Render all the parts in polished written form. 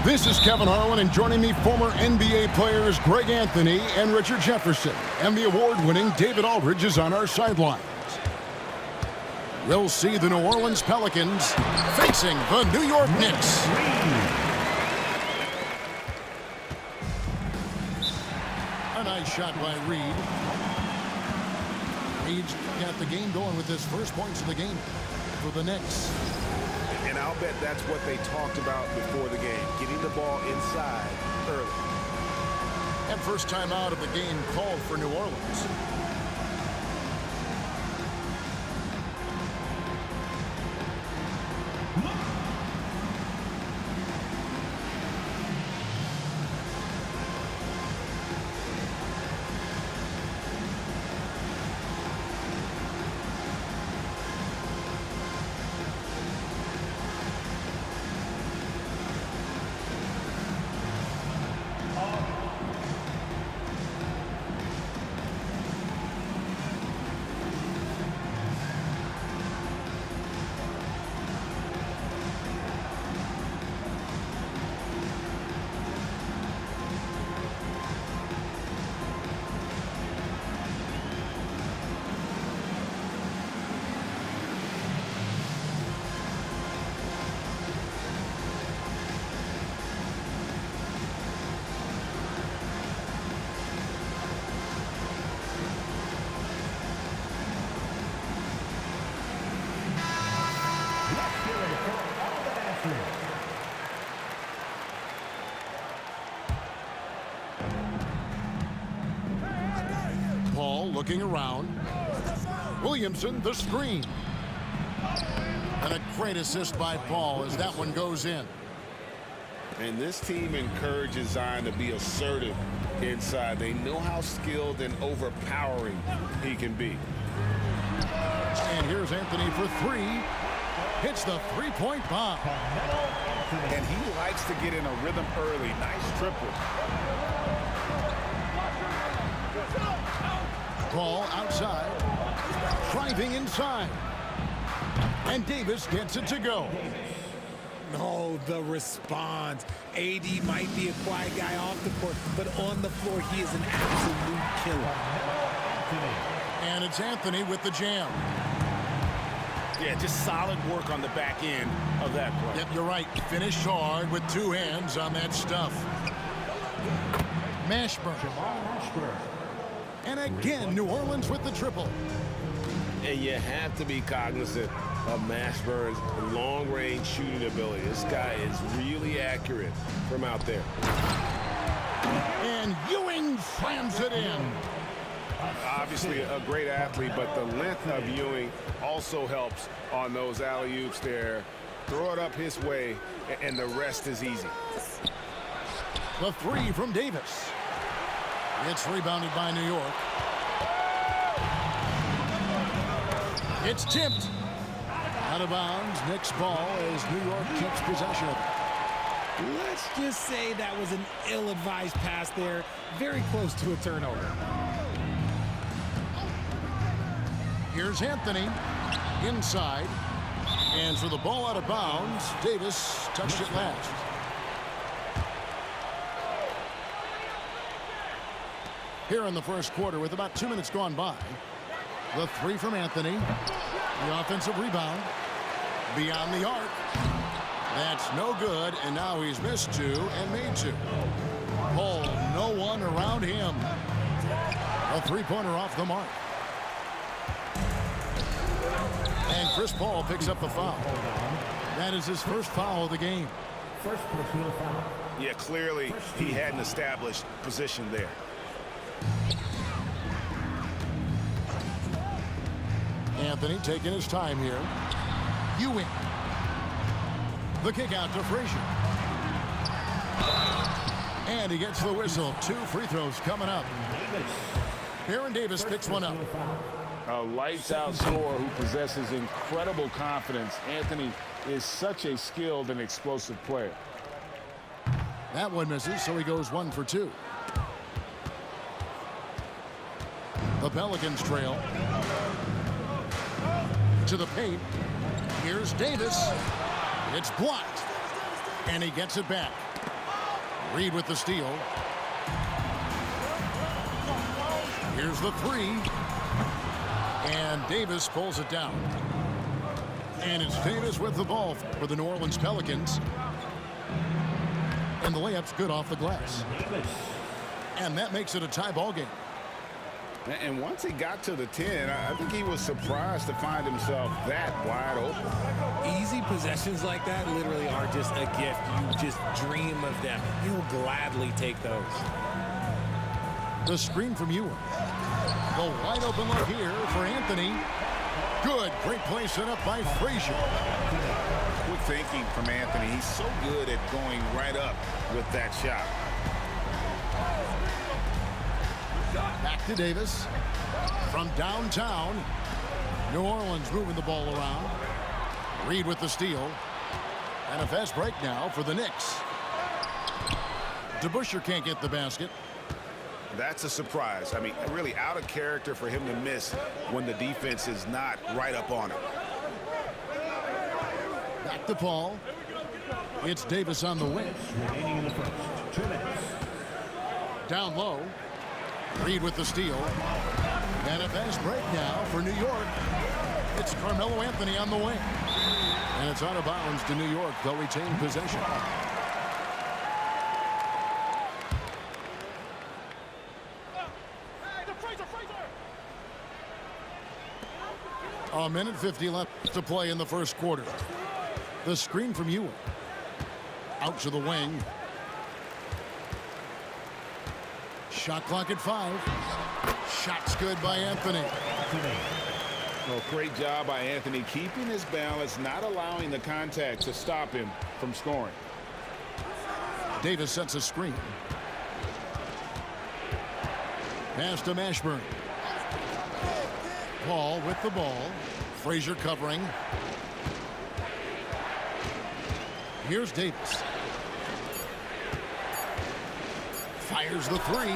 This is Kevin Harlan, and joining me, former NBA players Greg Anthony and Richard Jefferson. And the award-winning David Aldridge is on our sidelines. We'll see the New Orleans Pelicans facing the New York Knicks. A nice shot by Reed. Reed's got the game going with his first points of the game for the Knicks. And I'll bet that's what they talked about before the game, getting the ball inside early. And first time out of the game called for New Orleans. Paul looking around. Williamson, the screen. And a great assist by Paul as that one goes in. And this team encourages Zion to be assertive inside. They know how skilled and overpowering he can be. And here's Anthony for three. Hits the three-point bomb. And he likes to get in a rhythm early. Nice triple. Ball outside. Driving inside. And Davis gets it to go. No, the response. AD might be a quiet guy off the court, but on the floor, he is an absolute killer. And it's Anthony with the jam. Yeah, just solid work on the back end of that play. Yep, you're right. Finished hard with two hands on that stuff. Mashburn. And again, New Orleans with the triple. And you have to be cognizant of Mashburn's long-range shooting ability. This guy is really accurate from out there. And Ewing slams it in. Obviously a great athlete, but the length of Ewing also helps on those alley-oops there. Throw it up his way, and the rest is easy. The three from Davis. It's rebounded by New York. It's tipped. Out of bounds, Knicks ball as New York keeps possession of it. Let's just say that was an ill-advised pass there. Very close to a turnover. Here's Anthony inside. And for the ball out of bounds, Davis touched it last. Here in the first quarter with about 2 minutes gone by. The three from Anthony. The offensive rebound. Beyond the arc. That's no good, and now he's missed two and made two. Paul, no one around him. A three-pointer off the mark. And Chris Paul picks up the foul. That is his first foul of the game. First personal foul. Yeah, clearly he had an established position there. Anthony taking his time here. Ewing. The kick out to Frazier. And he gets the whistle. 2 free throws coming up. Aaron Davis picks one up. A lights-out scorer who possesses incredible confidence. Anthony is such a skilled and explosive player. That one misses, so he goes 1 for 2. The Pelicans trail. To the paint. Here's Davis. It's blocked. And he gets it back. Reed with the steal. Here's the three. And Davis pulls it down. And it's Davis with the ball for the New Orleans Pelicans. And the layup's good off the glass. And that makes it a tie ball game. And once he got to the 10, I think he was surprised to find himself that wide open. Easy possessions like that literally are just a gift. You just dream of them. He'll gladly take those. The screen from Ewing. The wide open look here for Anthony. Good. Great play set up by Frazier. Quick thinking from Anthony. He's so good at going right up with that shot. Back to Davis. From downtown. New Orleans moving the ball around. Reed with the steal. And a fast break now for the Knicks. DeBusschere can't get the basket. That's a surprise. I mean, really out of character for him to miss when the defense is not right up on him. Back to Paul. It's Davis on the wing. Remaining in the first. 2 minutes. Down low. Reed with the steal. And a fast break now for New York. It's Carmelo Anthony on the wing. And it's out of bounds to New York. They'll retain possession. A minute 50 left to play in the first quarter. The screen from Ewing. Out to the wing. Shot clock at 5. Shot's good by Anthony. Well, great job by Anthony keeping his balance, not allowing the contact to stop him from scoring. Davis sets a screen. Pass to Mashburn. Paul with the ball. Frazier covering. Here's Davis. Fires the three.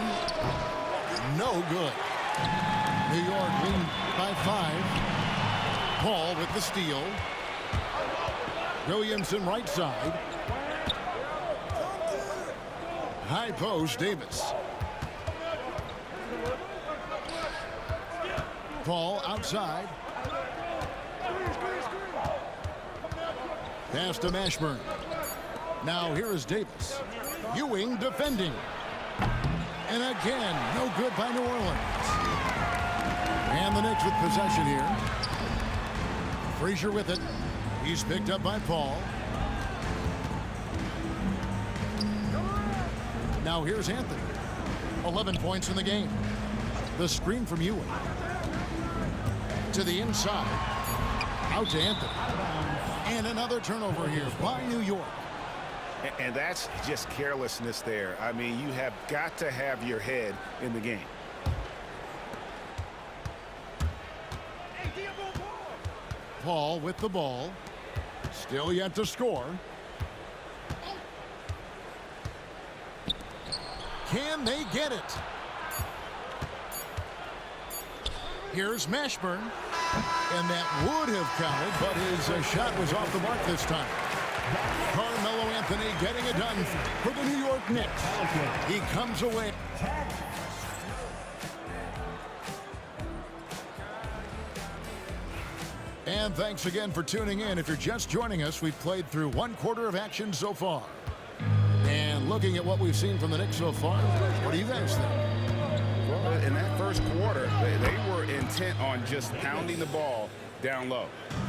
No good. New York lead by 5. Paul with the steal. Williamson right side. High post, Davis. Paul outside. Pass to Mashburn. Now here is Davis. Ewing defending. And again, no good by New Orleans. And the Knicks with possession here. Frazier with it. He's picked up by Paul. Now here's Anthony. 11 points in the game. The screen from Ewing. To the inside. Out to Anthony. And another turnover here by New York. And that's just carelessness there. I mean, you have got to have your head in the game. Paul with the ball. Still yet to score. Can they get it? Here's Mashburn. And that would have counted, but his shot was off the mark this time. Carmelo Anthony getting it done for the New York Knicks. He comes away. And thanks again for tuning in. If you're just joining us, we've played through 1 quarter of action so far. And looking at what we've seen from the Knicks so far, what do you guys think? Well, in that first quarter, they were intent on just pounding the ball down low.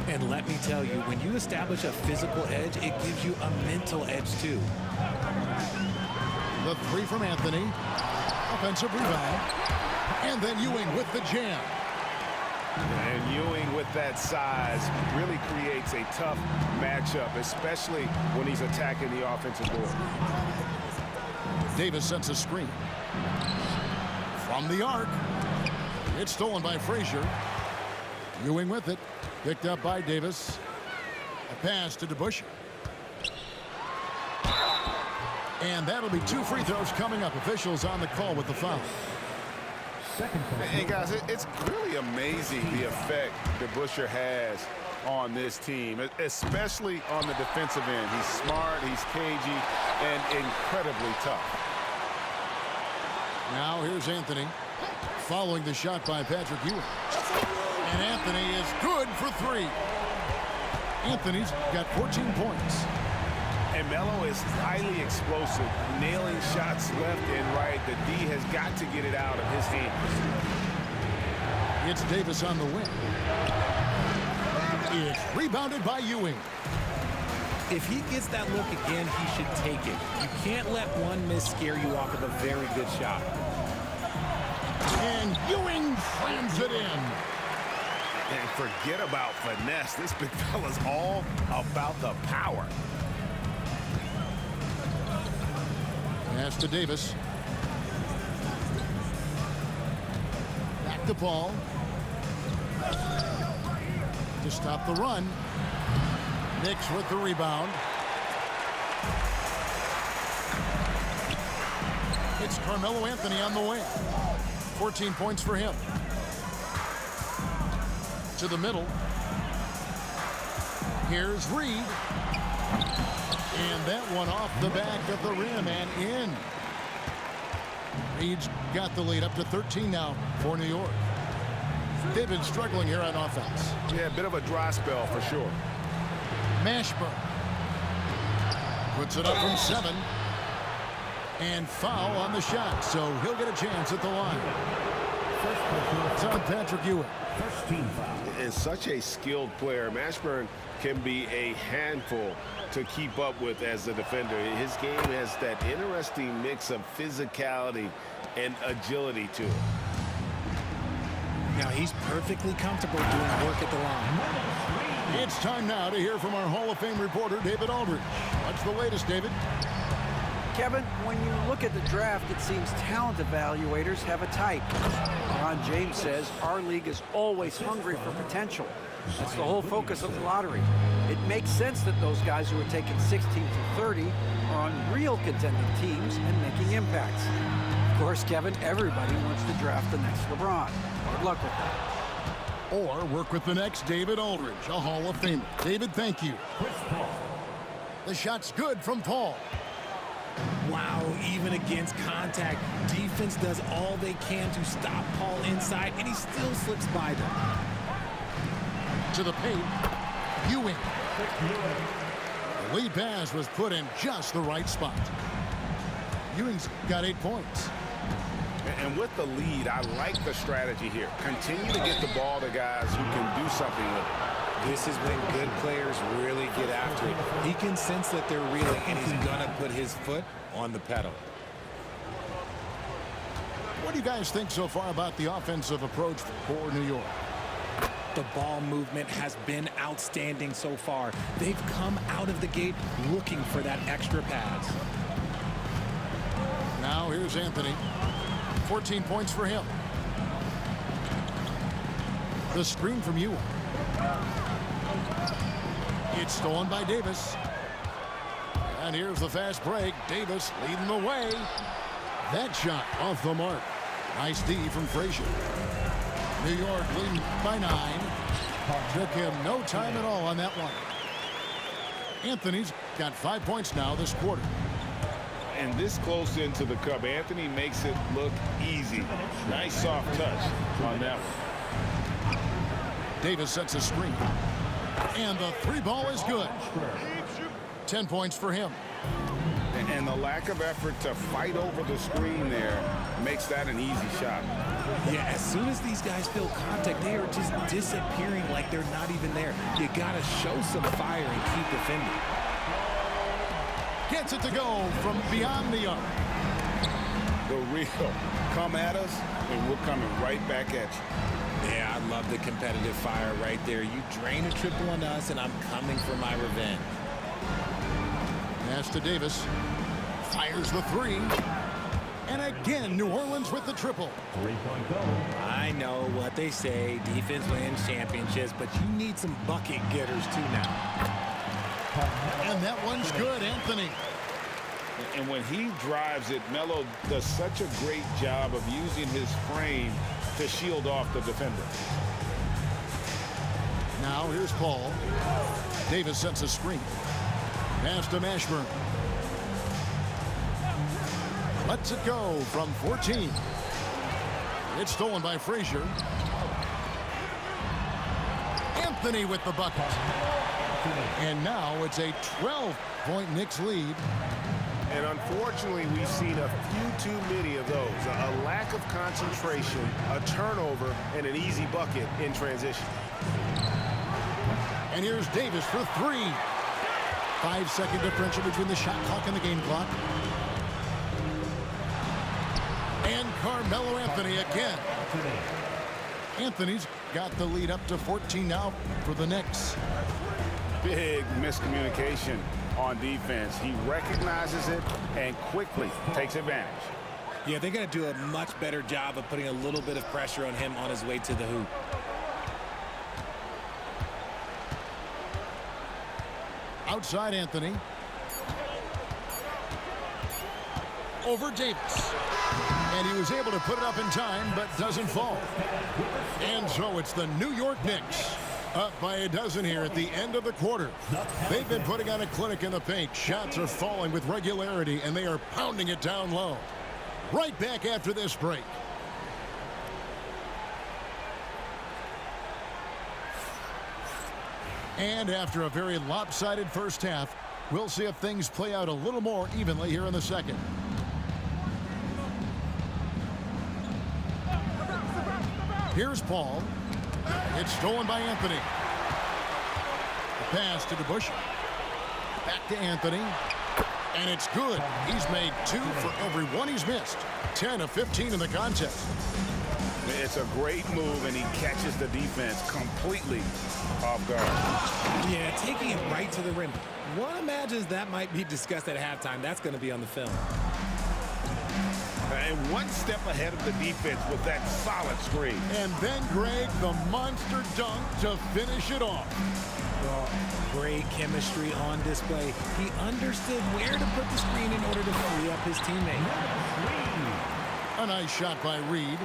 And let me tell you, when you establish a physical edge, it gives you a mental edge too. The three from Anthony. Offensive rebound. And then Ewing with the jam. And Ewing with that size really creates a tough matchup, especially when he's attacking the offensive board. Davis sets a screen. From the arc. It's stolen by Frazier. Ewing with it. Picked up by Davis. A pass to DeBusschere. And that'll be 2 free throws coming up. Officials on the call with the foul. Hey guys, it's really amazing the effect DeBusschere has on this team, especially on the defensive end. He's smart, he's cagey, and incredibly tough. Now here's Anthony following the shot by Patrick Ewing. And Anthony is good for 3. Anthony's got 14 points. And Melo is highly explosive, nailing shots left and right. The D has got to get it out of his hands. It's Davis on the wing. It's rebounded by Ewing. If he gets that look again, he should take it. You can't let one miss scare you off of a very good shot. And Ewing slams it in. And forget about finesse. This big fella's all about the power. Pass to Davis. Back to Paul. To stop the run. Knicks with the rebound. It's Carmelo Anthony on the wing. 14 points for him. To the middle. Here's Reed. And that one off the back of the rim and in. Reed's got the lead up to 13 now for New York. They've been struggling here on offense. Yeah, a bit of a dry spell for sure. Mashburn puts it up from 7. And foul on the shot, so he'll get a chance at the line. It's on Patrick Ewing. First team foul. And such a skilled player. Mashburn can be a handful to keep up with as a defender. His game has that interesting mix of physicality and agility to it. Now he's perfectly comfortable doing work at the line. It's time now to hear from our Hall of Fame reporter, David Aldridge. What's the latest, David? Kevin, when you look at the draft, it seems talent evaluators have a type. Ron James says our league is always hungry for potential. That's the whole focus of the lottery. It makes sense that those guys who are taken 16 to 30 are on real contending teams and making impacts. Of course, Kevin, everybody wants to draft the next LeBron. Good luck with that. Or work with the next David Aldridge, a Hall of Famer. David, thank you. The shot's good from Paul. Wow, even against contact, defense does all they can to stop Paul inside, and he still slips by them. To the paint, Ewing. The lead pass was put in just the right spot. Ewing's got 8 points. And with the lead, I like the strategy here. Continue to get the ball to guys who can do something with it. This is when good players really get after it. He can sense that they're reeling, and he's gonna put his foot on the pedal. What do you guys think so far about the offensive approach for New York? The ball movement has been outstanding so far. They've come out of the gate looking for that extra pass. Now here's Anthony. 14 points for him. The screen from Ewing. It's stolen by Davis. And here's the fast break. Davis leading the way. That shot off the mark. Nice D from Frazier. New York leading by 9. Took him no time at all on that one. Anthony's got 5 points now this quarter. And this close into the cup, Anthony makes it look easy. Nice soft touch on that one. Davis sets a screen. And the 3 ball is good. 10 points for him. And the lack of effort to fight over the screen there makes that an easy shot. Yeah, as soon as these guys feel contact, they are just disappearing like they're not even there. You gotta show some fire and keep defending. Gets it to go from beyond the arc. The real come at us, and we're coming right back at you. Yeah, I love the competitive fire right there. You drain a triple on us, and I'm coming for my revenge. Pass to Davis. Fires the 3. And again, New Orleans with the triple. Three-point goal. I know what they say, defense wins championships, but you need some bucket getters too now. And that one's good, Anthony. And when he drives it, Melo does such a great job of using his frame to shield off the defender. Now here's Paul. Davis sets a screen. Pass to Mashburn. Lets it go from 14. It's stolen by Frazier. Anthony with the bucket. And now it's a 12-point Knicks lead. And unfortunately, we've seen a few too many of those. A lack of concentration, a turnover, and an easy bucket in transition. And here's Davis for three. 5-second differential between the shot clock and the game clock. And Carmelo Anthony again. Anthony's got the lead up to 14 now for the Knicks. Big miscommunication on defense. He recognizes it and quickly takes advantage. Yeah, they're going to do a much better job of putting a little bit of pressure on him on his way to the hoop. Outside Anthony. Over Davis. And he was able to put it up in time, but doesn't fall. And so it's the New York Knicks up by a dozen here at the end of the quarter. They've been putting on a clinic in the paint. Shots are falling with regularity, and they are pounding it down low. Right back after this break. And after a very lopsided first half, we'll see if things play out a little more evenly here in the second. Here's Paul. It's stolen by Anthony. The pass to DeBush. Back to Anthony. And it's good. He's made 2 for every one he's missed. 10 of 15 in the contest. It's a great move, and he catches the defense completely off guard. Yeah, taking it right to the rim. One imagines that might be discussed at halftime. That's going to be on the film. And one step ahead of the defense with that solid screen. And then Greg, the monster dunk to finish it off. Well, great chemistry on display. He understood where to put the screen in order to free up his teammate. A nice shot by Reed.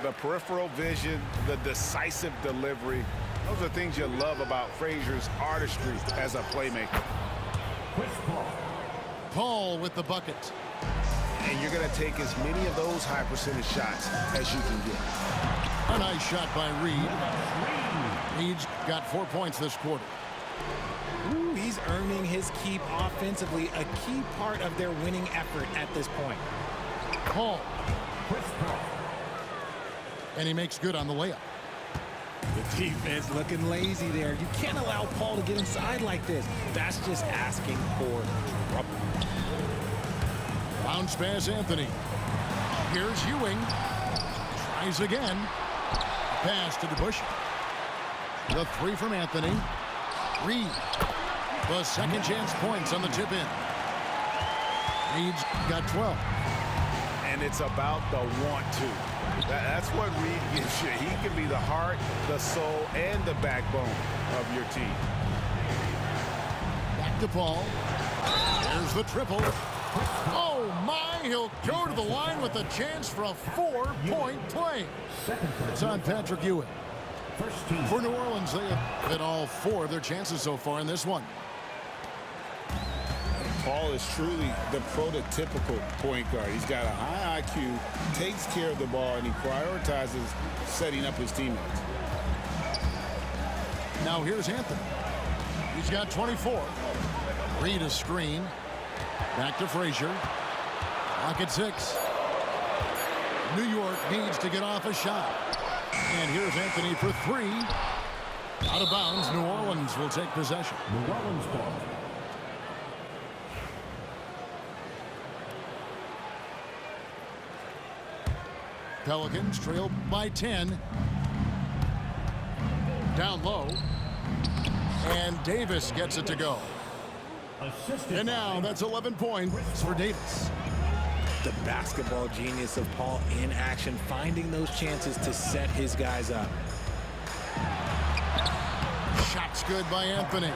The peripheral vision, the decisive delivery. Those are things you love about Frazier's artistry as a playmaker. Paul with the bucket. And you're going to take as many of those high percentage shots as you can get. A nice shot by Reed. Reed's got 4 points this quarter. Ooh, he's earning his keep offensively, a key part of their winning effort at this point. Paul. And he makes good on the layup. The defense looking lazy there. You can't allow Paul to get inside like this. That's just asking for trouble. Bounce pass Anthony. Here's Ewing. Tries again. Pass to DeBush. The 3 from Anthony. Reed. The second chance points on the tip in. Reed's got 12. And it's about the want to. That's what Reed gives you. He can be the heart, the soul, and the backbone of your team. Back to Paul. There's the triple. Oh, my. He'll go to the line with a chance for a 4-point play. It's on Patrick Ewing. For New Orleans, they have hit all 4 of their chances so far in this one. Paul is truly the prototypical point guard. He's got a high IQ, takes care of the ball, and he prioritizes setting up his teammates. Now here's Anthony. He's got 24. Reed a screen. Back to Frazier. Clock at 6. New York needs to get off a shot. And here's Anthony for 3. Out of bounds. New Orleans will take possession. New Orleans ball. Pelicans trail by 10. Down low. And Davis gets it to go. And now that's 11 points for Davis. The basketball genius of Paul in action, finding those chances to set his guys up. Shot's good by Anthony.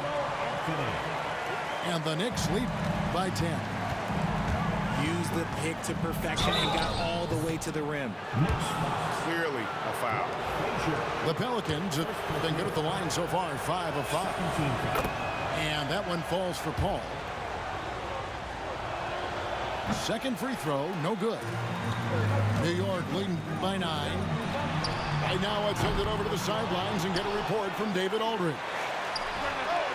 And the Knicks lead by 10. Use the pick to perfection and got all the way to the rim. Clearly a foul. The Pelicans have been good at the line so far, 5 of 5. And that one falls for Paul. Second free throw, no good. New York leading by 9. Right now, I'd send it over to the sidelines and get a report from David Aldridge.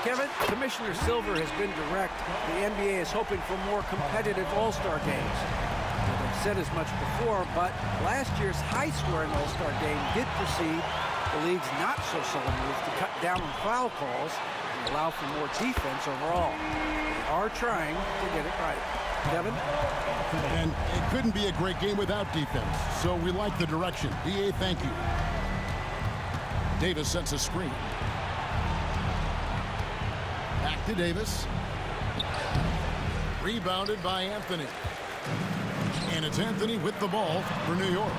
Kevin, Commissioner Silver has been direct. The NBA is hoping for more competitive All-Star games. They've said as much before, but last year's high-scoring All-Star game did precede the league's not-so-subtle move to cut down on foul calls and allow for more defense overall. They are trying to get it right. Kevin? And it couldn't be a great game without defense, so we like the direction. BA, thank you. Davis sets a screen. Back to Davis. Rebounded by Anthony. And it's Anthony with the ball for New York.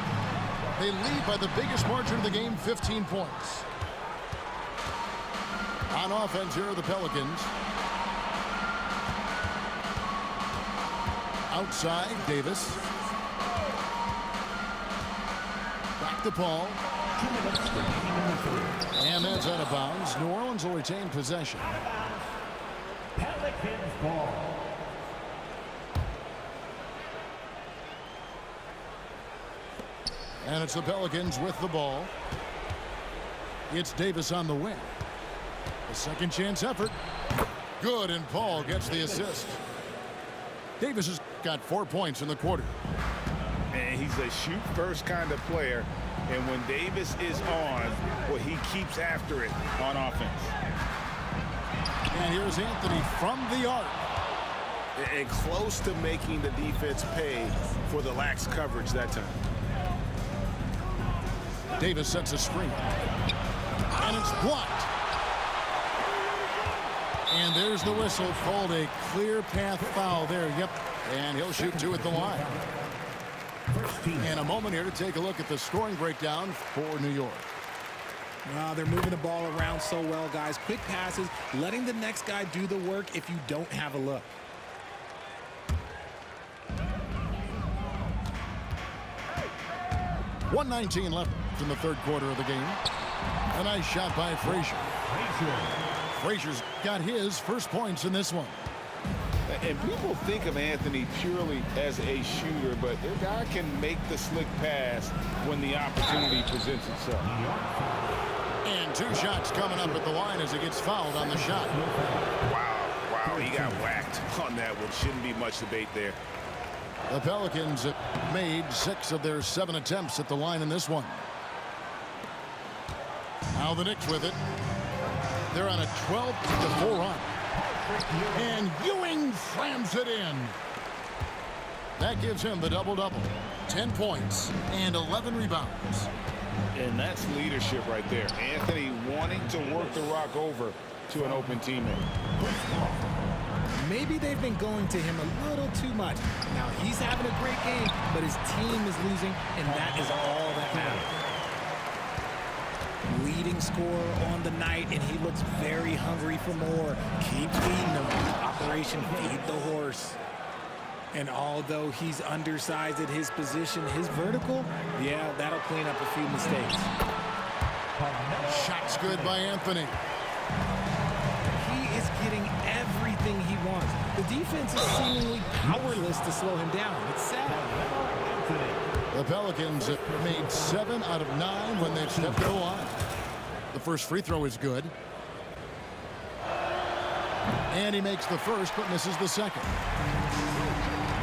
They lead by the biggest margin of the game, 15 points. On offense, here are the Pelicans. Outside, Davis. Back to Paul. And that's out of bounds. New Orleans will retain possession. Pelicans ball. And it's the Pelicans with the ball. It's Davis on the wing. A second chance effort. Good, and Paul gets the assist. Davis has got 4 points in the quarter. And he's a shoot-first kind of player. And when Davis is on, well, he keeps after it on offense. And here's Anthony from the arc. And close to making the defense pay for the lax coverage that time. Davis sets a screen. And it's blocked. And there's the whistle, called a clear path foul there. Yep. And he'll shoot 2 at the line. And a moment here to take a look at the scoring breakdown for New York. Wow, they're moving the ball around so well, guys. Quick passes, letting the next guy do the work if you don't have a look. .119 left in the third quarter of the game. A nice shot by Frazier. Frazier's got his first points in this one. And people think of Anthony purely as a shooter, but their guy can make the slick pass when the opportunity presents itself. And 2 shots coming up at the line as he gets fouled on the shot. Wow, he got whacked on that one. Shouldn't be much debate there. The Pelicans have made 6 of their 7 attempts at the line in this one. Now the Knicks with it. They're on a 12-4 run. And Ewing slams it in. That gives him the double-double. 10 points and 11 rebounds. And that's leadership right there. Anthony wanting to work the rock over to an open teammate. Maybe they've been going to him a little too much. Now, he's having a great game, but his team is losing, and that is all that matters. Leading scorer on the night, and he looks very hungry for more. Keep feeding him. Operation Feed the Horse. And although he's undersized at his position, his vertical, yeah, that'll clean up a few mistakes. Shots good by Anthony. He is getting everything he wants. The defense is seemingly powerless to slow him down. It's sad. The Pelicans have made 7 out of 9 when they've stepped to the line. The first free throw is good. And he makes the first but misses the second.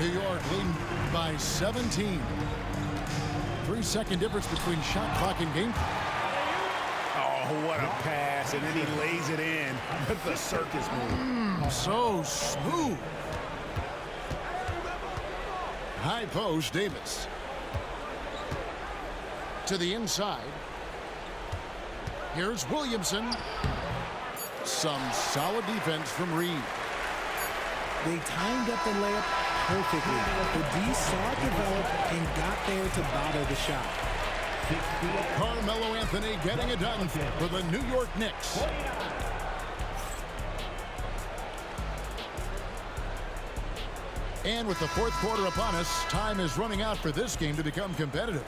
New York leading by 17. 3-second difference between shot clock and game clock. Oh, what a pass, and then he lays it in with the circus move. So smooth. High post, Davis. To the inside. Here's Williamson. Some solid defense from Reed. They timed up the layup perfectly. The D saw it develop and got there to bottle the shot. Carmelo Anthony getting it done for the New York Knicks. And with the fourth quarter upon us, time is running out for this game to become competitive.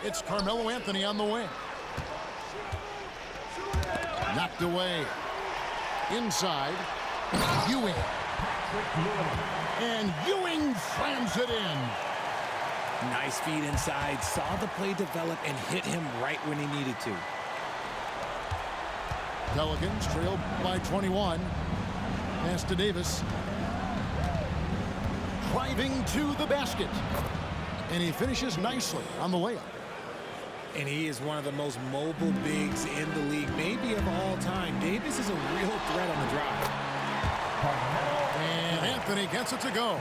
It's Carmelo Anthony on the wing. Knocked away. Inside. Ewing. And Ewing slams it in. Nice feed inside. Saw the play develop and hit him right when he needed to. Pelicans trailed by 21. Pass to Davis. Driving to the basket. And he finishes nicely on the layup. And he is one of the most mobile bigs in the league, maybe of all time. Davis is a real threat on the drive. And Anthony gets it to go.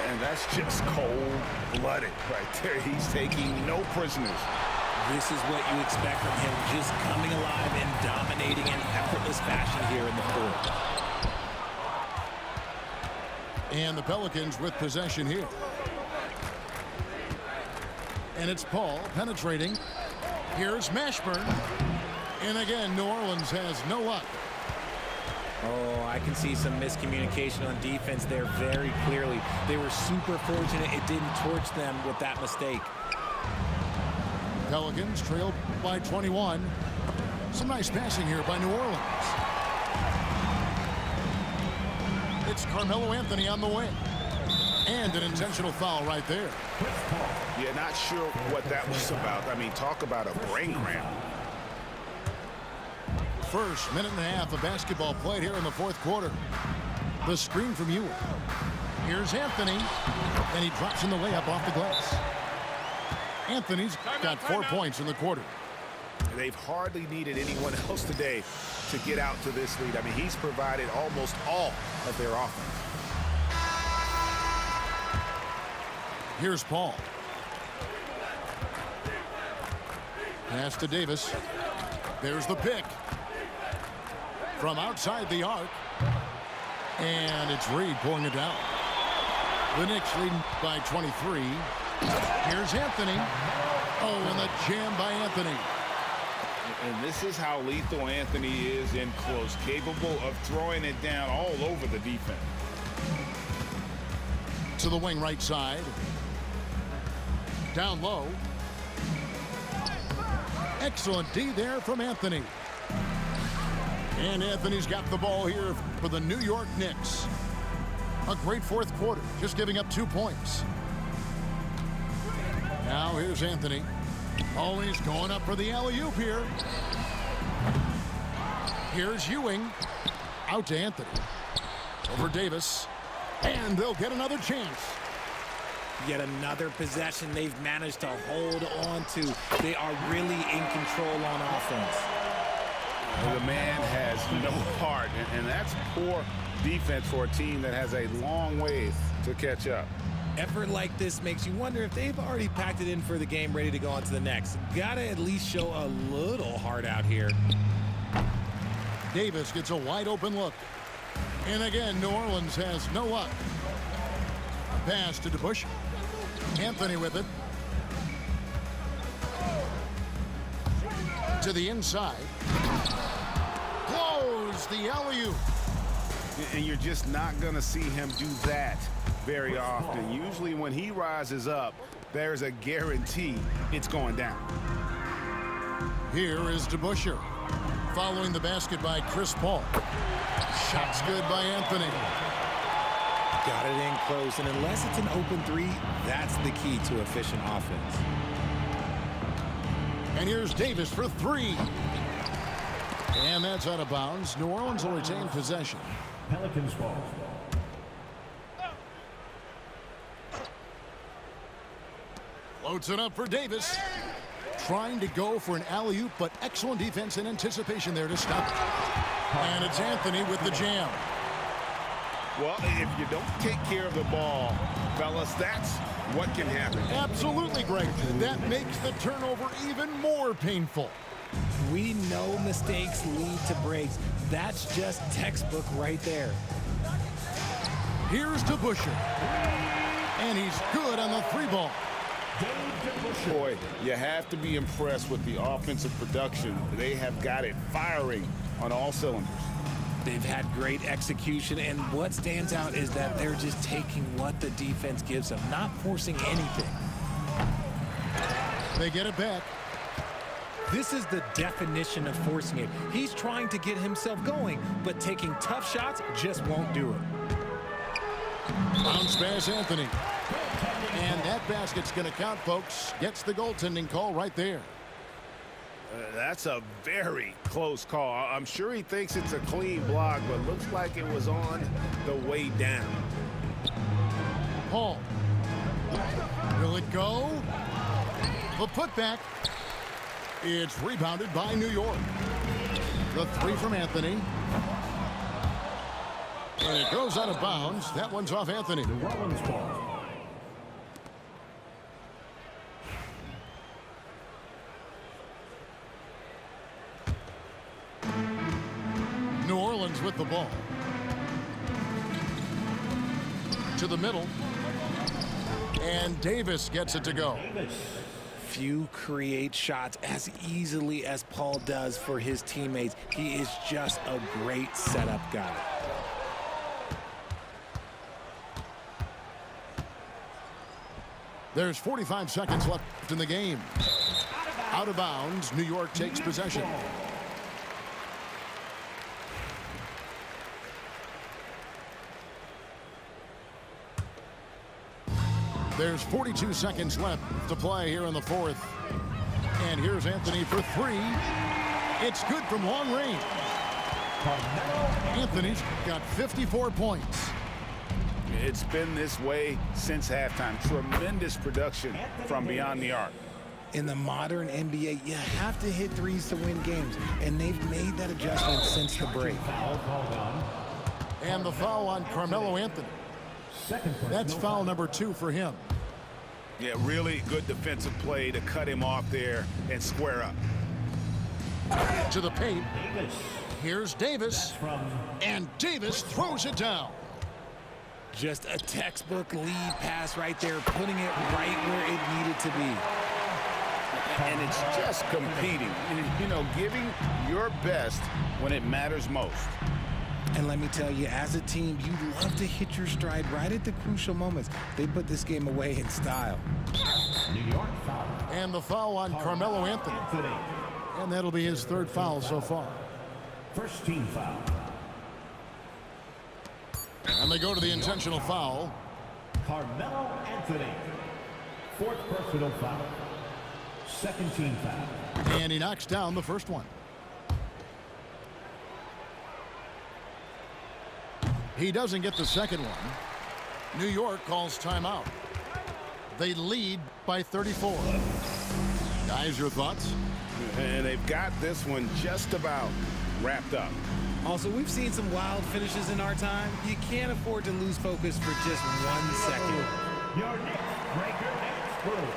And that's just cold-blooded right there. He's taking no prisoners. This is what you expect from him, just coming alive and dominating in effortless fashion here in the fourth. And the Pelicans with possession here. And it's Paul penetrating. Here's Mashburn. And again, New Orleans has no luck. Oh, I can see some miscommunication on defense there very clearly. They were super fortunate it didn't torch them with that mistake. Pelicans trailed by 21. Some nice passing here by New Orleans. It's Carmelo Anthony on the wing. And an intentional foul right there. Yeah, not sure what that was about. I mean, talk about a brain cramp. First minute and a half of basketball played here in the fourth quarter. The screen from Ewing. Here's Anthony. And he drops in the layup off the glass. Anthony's got 4 points in the quarter. They've hardly needed anyone else today to get out to this lead. I mean, he's provided almost all of their offense. Here's Paul. Pass to Davis. There's the pick. From outside the arc. And it's Reed pulling it down. The Knicks leading by 23. Here's Anthony. Oh, and the jam by Anthony. And this is how lethal Anthony is in close, capable of throwing it down all over the defense. To the wing right side. Down low. Excellent D there from Anthony. And Anthony's got the ball here for the New York Knicks. A great fourth quarter, just giving up 2 points. Now here's Anthony. Oh, he's going up for the alley-oop here. Here's Ewing. Out to Anthony. Over Davis. And they'll get another chance. Yet another possession they've managed to hold on to. They are really in control on offense. The man has no heart, and that's poor defense for a team that has a long way to catch up. Effort like this makes you wonder if they've already packed it in for the game, ready to go on to the next. Gotta at least show a little heart out here. Davis gets a wide open look. And again, New Orleans has no luck. Pass to DeBusschere. Anthony with it. To the inside. Close the alley-oop. And you're just not going to see him do that very often. Usually when he rises up, there's a guarantee it's going down. Here is DeBusschere. Following the basket by Chris Paul. Shot's good by Anthony. Got it in close, and unless it's an open three, that's the key to efficient offense. And here's Davis for three. And that's out of bounds. New Orleans will retain possession. Pelicans ball. Floats it up for Davis. Trying to go for an alley-oop, but excellent defense and anticipation there to stop it. And it's Anthony with the jam. Well, if you don't take care of the ball, fellas, that's what can happen. Absolutely, Greg. That makes the turnover even more painful. We know mistakes lead to breaks. That's just textbook right there. Here's DeBusschere. And he's good on the three ball. Boy, you have to be impressed with the offensive production. They have got it firing on all cylinders. They've had great execution, and what stands out is that they're just taking what the defense gives them, not forcing anything. They get it back. This is the definition of forcing it. He's trying to get himself going, but taking tough shots just won't do it. Bounce pass, Anthony. And that basket's going to count, folks. Gets the goaltending call right there. That's a very close call. I'm sure he thinks it's a clean block, but looks like it was on the way down. Paul. Will it go? The putback. It's rebounded by New York. The three from Anthony. And it goes out of bounds. That one's off Anthony. New Orleans ball. New Orleans with the ball. To the middle. And Davis gets it to go. Few create shots as easily as Paul does for his teammates. He is just a great setup guy. There's 45 seconds left in the game. Out of bounds, New York takes possession. There's 42 seconds left to play here in the fourth. And here's Anthony for three. It's good from long range. Anthony's got 54 points. It's been this way since halftime. Tremendous production from beyond the arc. In the modern NBA, you have to hit threes to win games, and they've made that adjustment since the break. And the foul on Carmelo Anthony. That's foul number 2 for him. Yeah, really good defensive play to cut him off there and square up. To the paint. Here's Davis. And Davis throws it down. Just a textbook lead pass right there, putting it right where it needed to be. And it's just competing, you know, giving your best when it matters most. And let me tell you, as a team, you love to hit your stride right at the crucial moments. They put this game away in style. New York foul. And the foul on Carmelo Anthony. And that'll be his third foul so far. First team foul. And they go to the intentional foul. Carmelo Anthony. Fourth personal foul. Second team foul. And he knocks down the first one. He doesn't get the second one. New York calls timeout. They lead by 34. Guys, your thoughts? And they've got this one just about wrapped up. Also, we've seen some wild finishes in our time. You can't afford to lose focus for just 1 second. Your next breaker explodes.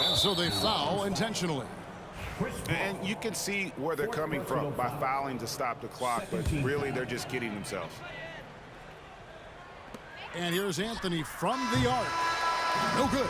And so they foul intentionally. And you can see where they're coming from by fouling to stop the clock, but really they're just kidding themselves. And here's Anthony from the arc. No good.